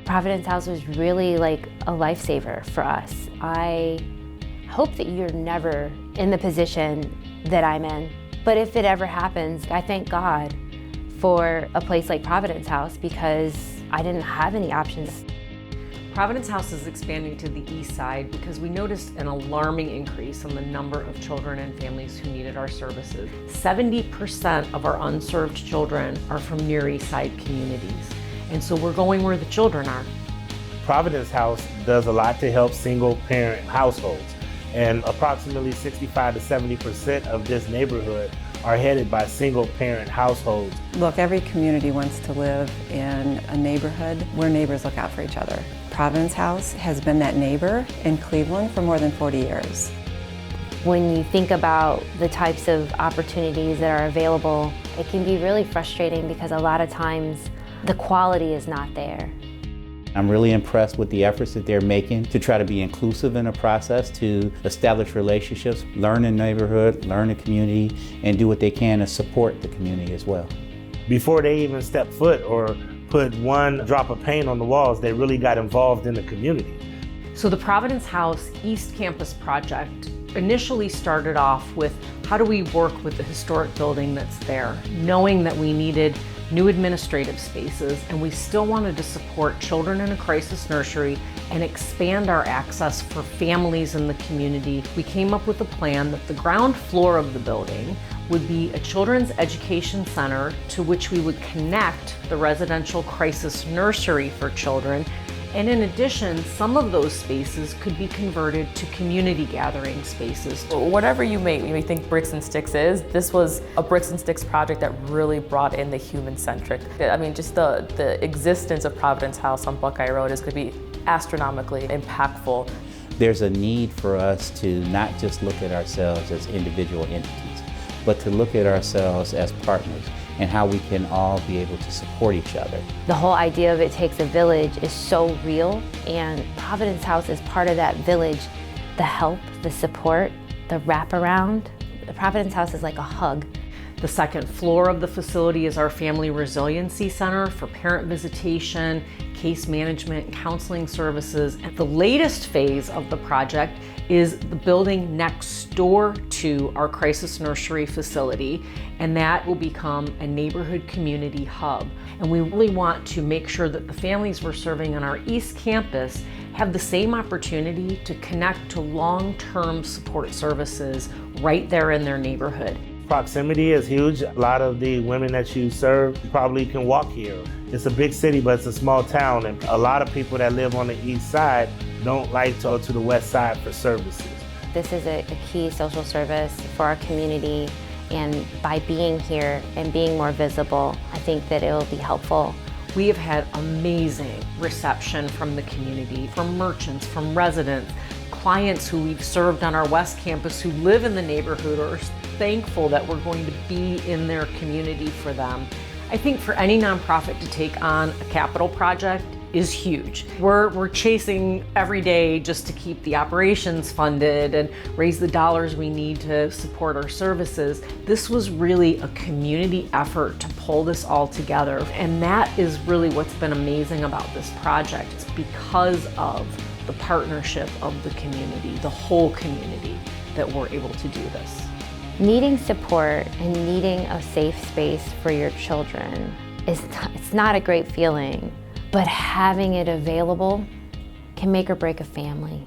Providence House was really like a lifesaver for us. I hope that you're never in the position that I'm in. But if it ever happens, I thank God for a place like Providence House because I didn't have any options. Providence House is expanding to the east side because we noticed an alarming increase in the number of children and families who needed our services. 70% of our unserved children are from near east side communities. And so we're going where the children are. Providence House does a lot to help single parent households. And approximately 65 to 70% of this neighborhood are headed by single parent households. Look, every community wants to live in a neighborhood where neighbors look out for each other. Providence House has been that neighbor in Cleveland for more than 40 years. When you think about the types of opportunities that are available, it can be really frustrating because a lot of times the quality is not there. I'm really impressed with the efforts that they're making to try to be inclusive in the process, to establish relationships, learn the neighborhood, learn the community, and do what they can to support the community as well. Before they even step foot or put one drop of paint on the walls, they really got involved in the community. So the Providence House East Campus project initially started off with how do we work with the historic building that's there, knowing that we needed new administrative spaces, and we still wanted to support children in a crisis nursery and expand our access for families in the community. We came up with a plan that the ground floor of the building would be a children's education center to which we would connect the residential crisis nursery for children. And in addition, some of those spaces could be converted to community gathering spaces. Whatever you may think Bricks and Sticks is, this was a Bricks and Sticks project that really brought in the human-centric. I mean, just the existence of Providence House on Buckeye Road is going to be astronomically impactful. There's a need for us to not just look at ourselves as individual entities, but to look at ourselves as partners and how we can all be able to support each other. The whole idea of it takes a village is so real, and Providence House is part of that village. The help, the support, the wraparound. The Providence House is like a hug. The second floor of the facility is our Family Resiliency Center for parent visitation, case management, and counseling services. And the latest phase of the project is the building next door to our crisis nursery facility, and that will become a neighborhood community hub. And we really want to make sure that the families we're serving on our East Campus have the same opportunity to connect to long-term support services right there in their neighborhood. Proximity is huge. A lot of the women that you serve probably can walk here. It's a big city, but it's a small town, and a lot of people that live on the east side don't like to go to the west side for services. This is a key social service for our community, and by being here and being more visible, I think that it will be helpful. We have had amazing reception from the community, from merchants, from residents, clients who we've served on our West Campus who live in the neighborhood are thankful that we're going to be in their community for them. I think for any nonprofit to take on a capital project is huge. We're chasing every day just to keep the operations funded and raise the dollars we need to support our services. This was really a community effort to pull this all together, and that is really what's been amazing about this project. It's because of the partnership of the community, the whole community, that we're able to do this. Needing support and needing a safe space for your children it's not a great feeling, but having it available can make or break a family.